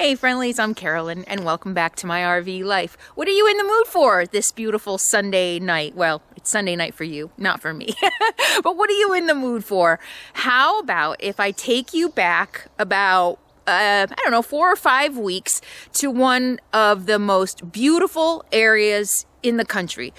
Hey friendlies, I'm Carolyn and welcome back to my RV life. What are you in the mood for this beautiful Sunday night? Well, it's Sunday night for you, not for me. But what are you in the mood for? How about if I take you back about, I don't know, 4 or 5 weeks to one of the most beautiful areas in the country.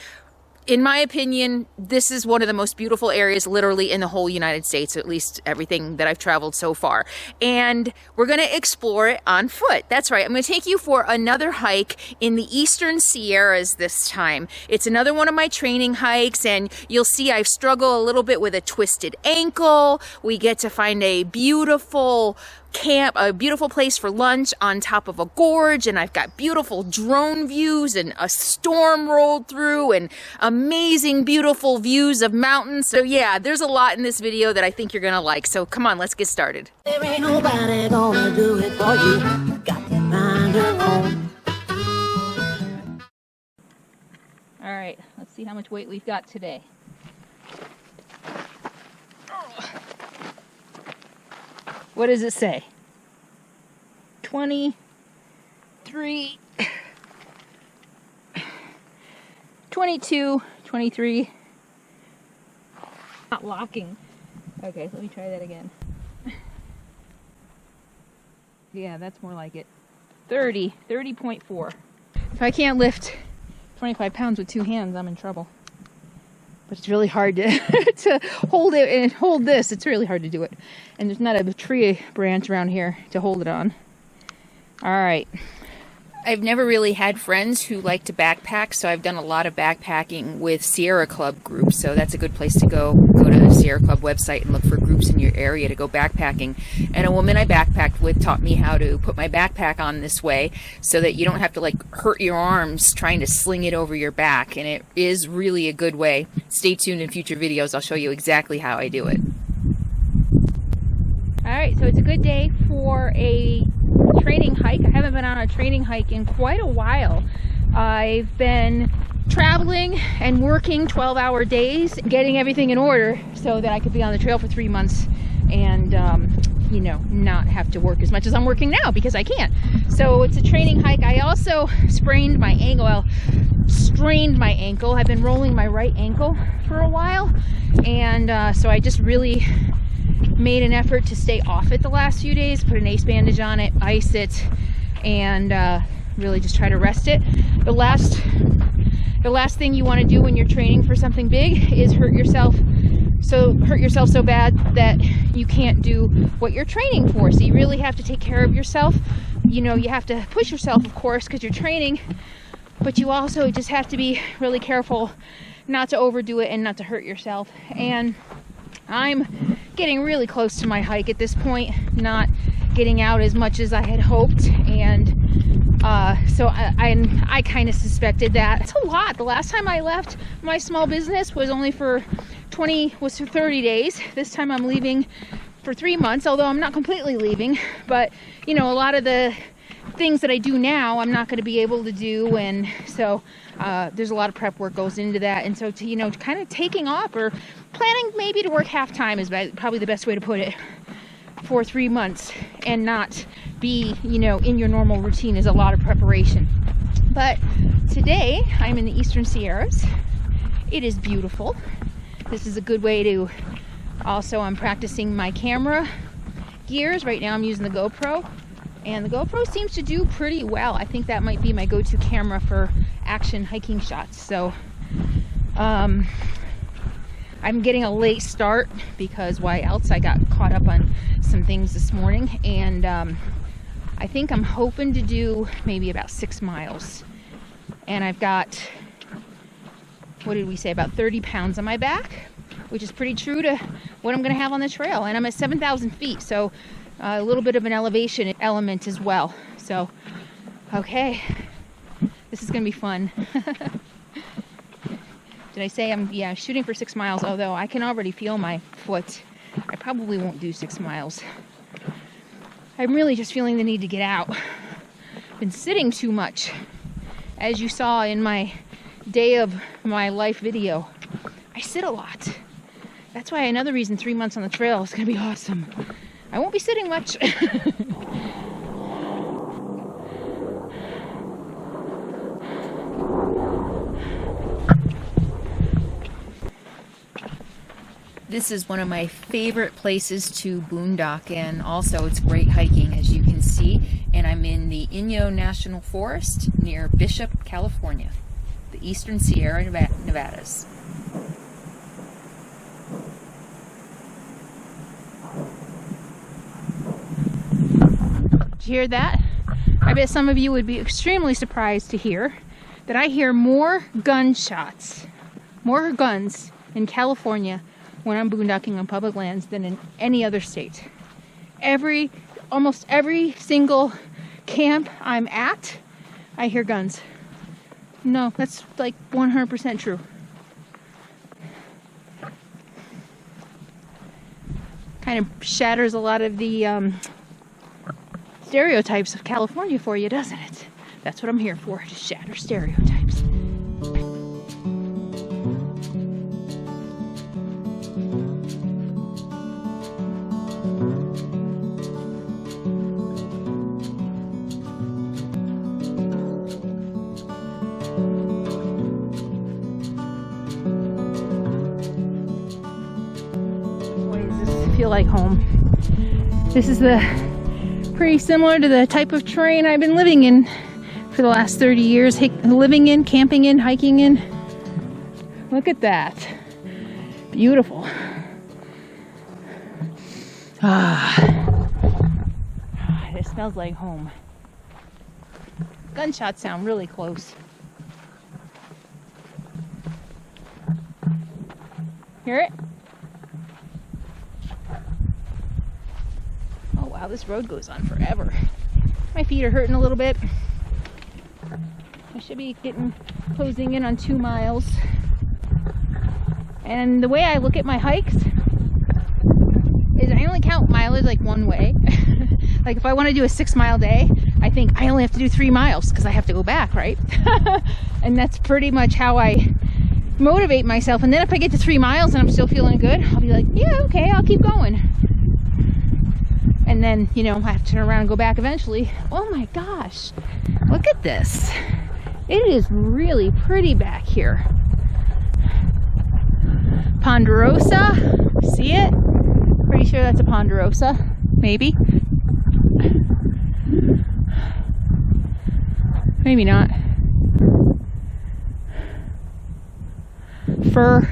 In my opinion, this is one of the most beautiful areas literally in the whole United States, at least everything that I've traveled so far. And we're going to explore it on foot. That's right. I'm going to take you for another hike in the Eastern Sierras this time. It's another one of my training hikes, and you'll see I struggle a little bit with a twisted ankle. We get to find a beautiful camp, a beautiful place for lunch on top of a gorge, and I've got beautiful drone views and a storm rolled through and amazing beautiful views of mountains. So yeah, there's a lot in this video that I think you're gonna like. So come on, let's get started. There ain't nobody gonna do it for you. Got to find your own. All right, let's see how much weight we've got today. What does it say? 23, 22, 23. Not locking. Okay, let me try that again. Yeah, that's more like it. 30.4. If I can't lift 25 pounds with 2 hands, I'm in trouble. But it's really hard to, to hold it and hold this. It's really hard to do it. And there's not a tree branch around here to hold it on. All right. I've never really had friends who like to backpack, so I've done a lot of backpacking with Sierra Club groups. So that's a good place to go. Go to the Sierra Club website and look for groups in your area to go backpacking. And a woman I backpacked with taught me how to put my backpack on this way so that you don't have to like hurt your arms trying to sling it over your back. And it is really a good way. Stay tuned in future videos. I'll show you exactly how I do it. All right, so it's a good day for a training hike. I haven't been on a training hike in quite a while. I've been traveling and working 12-hour days, getting everything in order so that I could be on the trail for 3 months and, you know, not have to work as much as I'm working now because I can't. So it's a training hike. I also sprained my ankle, well, strained my ankle. I've been rolling my right ankle for a while, and so I just really made an effort to stay off it the last few days, put an ace bandage on it, ice it, and really just try to rest it. The last thing you want to do when you're training for something big is hurt yourself so bad that you can't do what you're training for. So you really have to take care of yourself. You know, you have to push yourself, of course, because you're training, but you also just have to be really careful not to overdo it and not to hurt yourself. And I'm getting really close to my hike at this point, not getting out as much as I had hoped, and so I kind of suspected that. It's a lot. The last time I left my small business was only for 30 days. This time I'm leaving for 3 months, although I'm not completely leaving, but you know, a lot of the things that I do now I'm not going to be able to do, and so there's a lot of prep work goes into that. And so to, you know, kind of taking off or planning maybe to work half-time is probably the best way to put it for 3 months and not be, you know, in your normal routine is a lot of preparation. But today I'm in the Eastern Sierras. It is beautiful. This is a good way to also, I'm practicing my camera gears. Right now I'm using the GoPro, and the GoPro seems to do pretty well. I think that might be my go-to camera for action hiking shots. So I'm getting a late start because why else, I got caught up on some things this morning, and I think I'm hoping to do maybe about 6 miles, and I've got, what did we say, about 30 pounds on my back, which is pretty true to what I'm going to have on the trail. And I'm at 7,000 feet, so a little bit of an elevation element as well. So okay, this is going to be fun. Did I say I'm shooting for 6 miles, although I can already feel my foot. I probably won't do 6 miles. I'm really just feeling the need to get out. I've been sitting too much, as you saw in my day of my life video. I sit a lot. That's why another reason 3 months on the trail is going to be awesome. I won't be sitting much. This is one of my favorite places to boondock, and also it's great hiking, as you can see. And I'm in the Inyo National Forest near Bishop, California, the Eastern Sierra Nevadas. Did you hear that? I bet some of you would be extremely surprised to hear that I hear more gunshots, more guns in California when I'm boondocking on public lands than in any other state. Almost every single camp I'm at, I hear guns. No, that's like 100% true. Kind of shatters a lot of the stereotypes of California for you, doesn't it? That's what I'm here for, to shatter stereotypes. Boy, does this feel like home. This is pretty similar to the type of terrain I've been living in for the last 30 years, living in, camping in, hiking in. Look at that. Beautiful. It smells like home. Gunshots sound really close. Hear it? Oh wow, this road goes on forever. My feet are hurting a little bit. I should be closing in on 2 miles. And the way I look at my hikes is I only count mileage like one way. Like if I want to do a 6-mile day, I think I only have to do 3 miles because I have to go back, right? And that's pretty much how I motivate myself. And then if I get to 3 miles and I'm still feeling good, I'll be like, yeah, okay, I'll keep going. And then, you know, I have to turn around and go back eventually. Oh my gosh, look at this. It is really pretty back here. Ponderosa, see it? Pretty sure that's a ponderosa, maybe. Maybe not. Fir,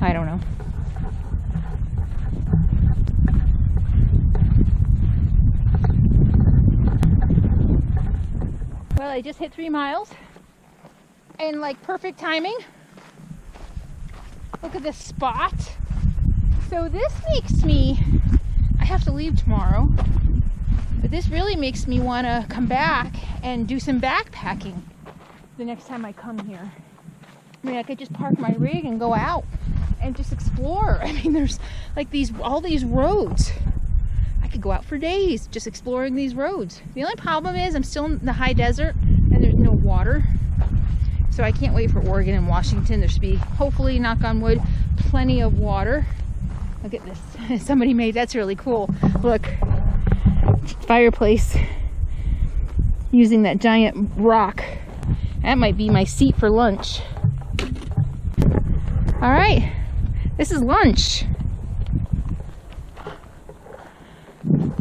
I don't know. Well, I just hit 3 miles and like perfect timing. Look at this spot. So this makes me, I have to leave tomorrow, but this really makes me want to come back and do some backpacking the next time I come here. I mean, I could just park my rig and go out and just explore. I mean, there's like all these roads. I could go out for days just exploring these roads. The only problem is I'm still in the high desert and there's no water. So I can't wait for Oregon and Washington. There should be, hopefully, knock on wood, plenty of water. Look at this. Somebody made, that's really cool. Look, fireplace using that giant rock. That might be my seat for lunch. All right, this is lunch.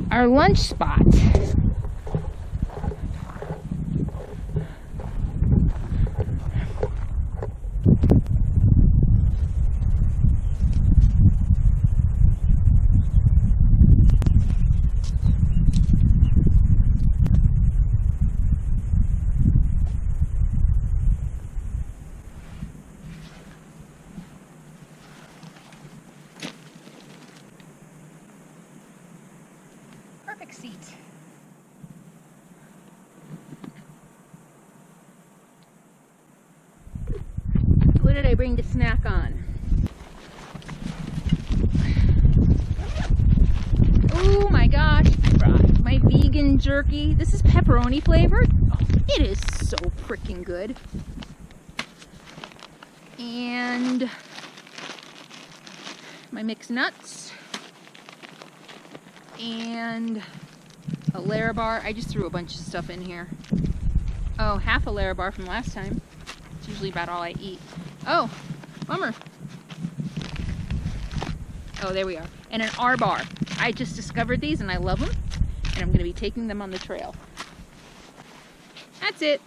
Our lunch spot. Seat. What did I bring to snack on? Oh my gosh, I brought my vegan jerky. This is pepperoni flavored. Oh, it is so freaking good. And my mixed nuts. And a Larabar. I just threw a bunch of stuff in here. Oh, half a Larabar from last time. It's usually about all I eat. Oh, bummer. Oh, there we are. And an R-bar. I just discovered these and I love them. And I'm going to be taking them on the trail. That's it.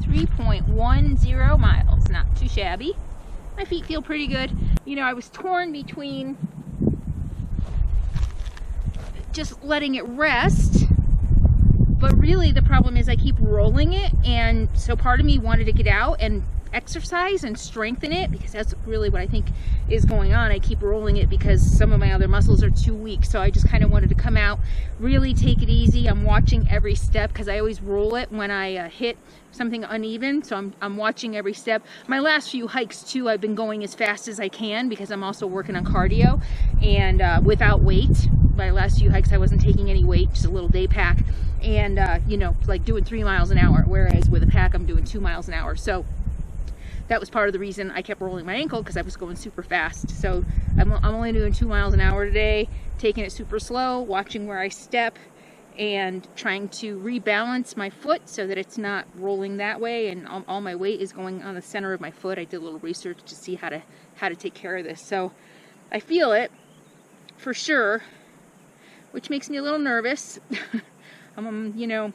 3.10 miles. Not too shabby. My feet feel pretty good. You know, I was torn between just letting it rest, but really the problem is I keep rolling it, and so part of me wanted to get out and exercise and strengthen it, because that's really what I think is going on. I keep rolling it because some of my other muscles are too weak, so I just kind of wanted to come out, really take it easy. I'm watching every step because I always roll it when I hit something uneven, so I'm watching every step. My last few hikes too, I've been going as fast as I can because I'm also working on cardio and without weight. My last few hikes I wasn't taking any weight, just a little day pack, and you know, like doing 3 miles an hour, whereas with a pack I'm doing 2 miles an hour. So that was part of the reason I kept rolling my ankle, because I was going super fast. So I'm only doing 2 miles an hour today, taking it super slow, watching where I step, and trying to rebalance my foot so that it's not rolling that way, and all my weight is going on the center of my foot. I did a little research to see how to take care of this. So I feel it for sure, which makes me a little nervous. I'm, you know,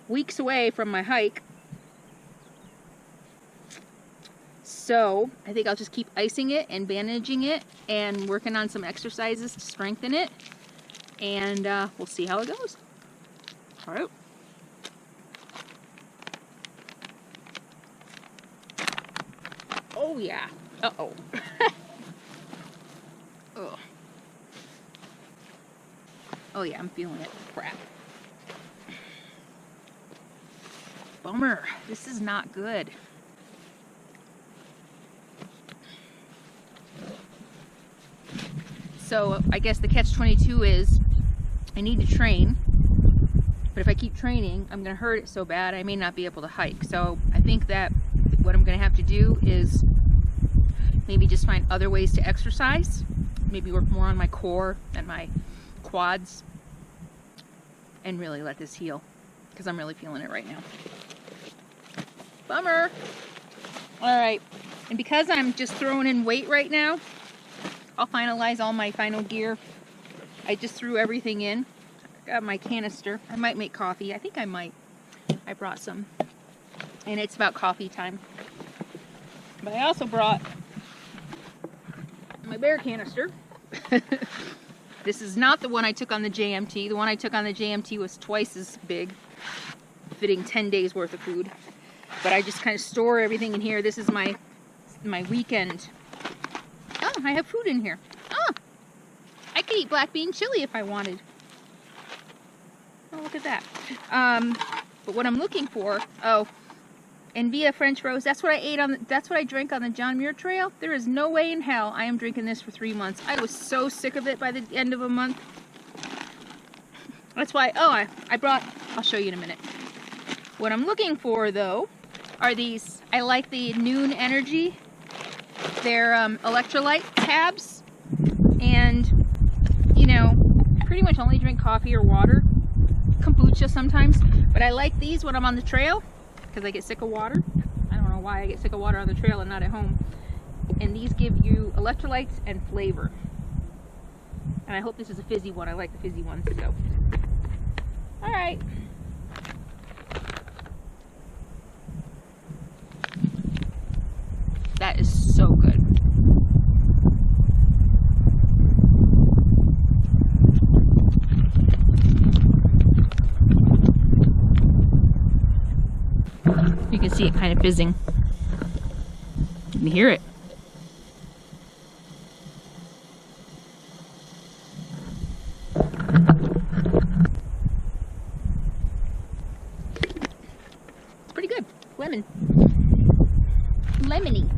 weeks away from my hike. So I think I'll just keep icing it and bandaging it and working on some exercises to strengthen it, and we'll see how it goes. All right. Oh yeah. Uh-oh. Oh. Oh yeah, I'm feeling it. Crap. Bummer. This is not good. So I guess the catch-22 is I need to train, but if I keep training, I'm going to hurt it so bad I may not be able to hike. So I think that what I'm going to have to do is maybe just find other ways to exercise, maybe work more on my core and my quads, and really let this heal, because I'm really feeling it right now. Bummer. All right, and because I'm just throwing in weight right now, I'll finalize all my final gear. I just threw everything in. Got my canister. I might make coffee. I think I might. I brought some. And it's about coffee time. But I also brought my bear canister. This is not the one I took on the JMT. The one I took on the JMT was twice as big, fitting 10 days worth of food. But I just kind of store everything in here. This is my weekend. Oh, I have food in here. Oh, I could eat black bean chili if I wanted. Oh, look at that. But what I'm looking for, oh, and via French Rose, that's what I ate on, that's what I drank on the John Muir Trail. There is no way in hell I am drinking this for 3 months. I was so sick of it by the end of a month. That's why, oh, I brought, I'll show you in a minute. What I'm looking for, though, are these, I like the Noon Energy. They're electrolyte tabs, and, you know, pretty much only drink coffee or water, kombucha sometimes, but I like these when I'm on the trail, because I get sick of water. I don't know why I get sick of water on the trail and not at home. And these give you electrolytes and flavor. And I hope this is a fizzy one. I like the fizzy ones, so. Alright. That is so good. You can see it kind of fizzing. You can hear it. It's pretty good. Lemon. Lemony.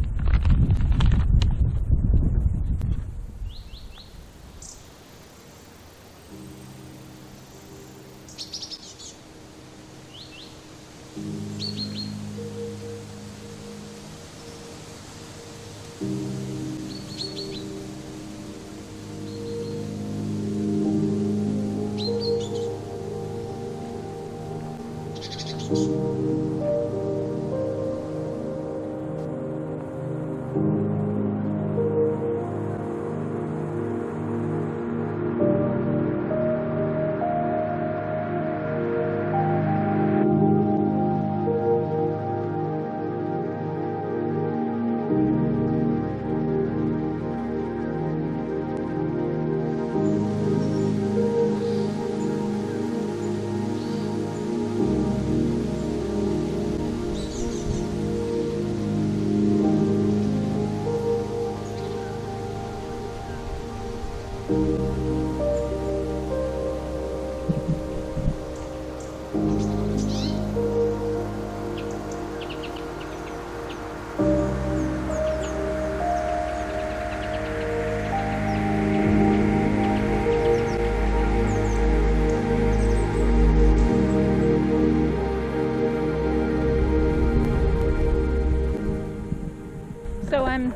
So I'm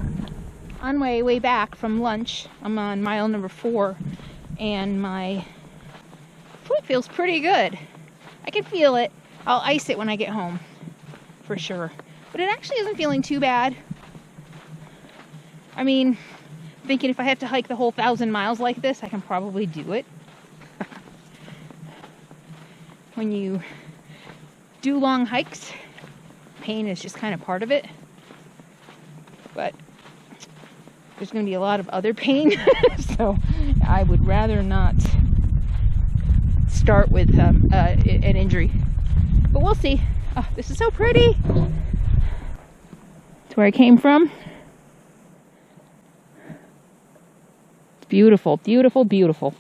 on my way back from lunch. I'm on mile number 4, and my foot feels pretty good. I can feel it. I'll ice it when I get home, for sure. But it actually isn't feeling too bad. I mean, thinking if I have to hike the whole 1,000 miles like this, I can probably do it. When you do long hikes, pain is just kind of part of it. But there's going to be a lot of other pain, so I would rather not start with an injury. But we'll see. Oh, this is so pretty. It's where I came from. It's beautiful, beautiful, beautiful.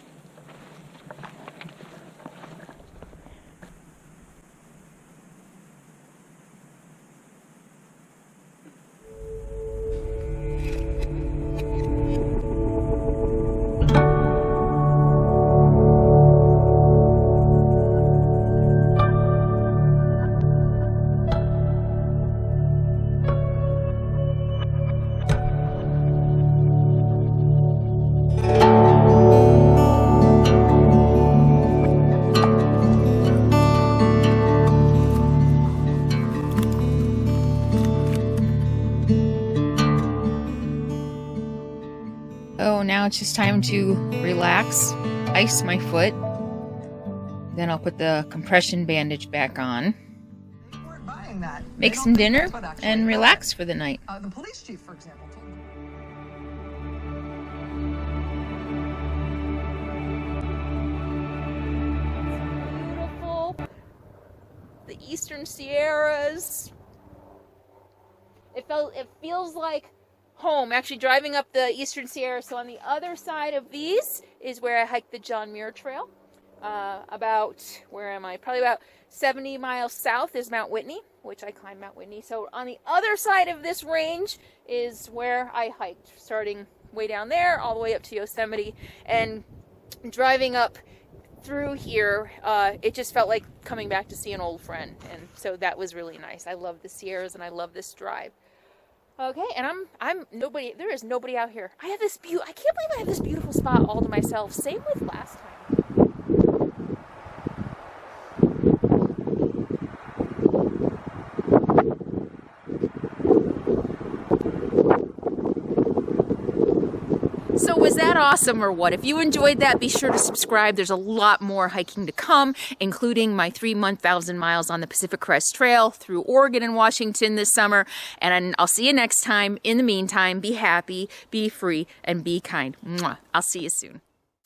Oh, now it's just time to relax, ice my foot. Then I'll put the compression bandage back on, make some dinner, and relax for the night. The police chief, for example, told me. Beautiful. The Eastern Sierras. It feels like home, actually driving up the Eastern Sierra. So on the other side of these is where I hiked the John Muir Trail. About, where am I? Probably about 70 miles south is Mount Whitney, which I climbed Mount Whitney. So on the other side of this range is where I hiked, starting way down there all the way up to Yosemite. And driving up through here, it just felt like coming back to see an old friend. And so that was really nice. I love the Sierras and I love this drive. Okay, and I'm nobody. There is nobody out here. I have this I can't believe I have this beautiful spot all to myself. Same with last time. So was that awesome or what? If you enjoyed that, be sure to subscribe. There's a lot more hiking to come, including my 3-month 1,000 miles on the Pacific Crest Trail through Oregon and Washington this summer. And I'll see you next time. In the meantime, be happy, be free, and be kind. Mwah. I'll see you soon.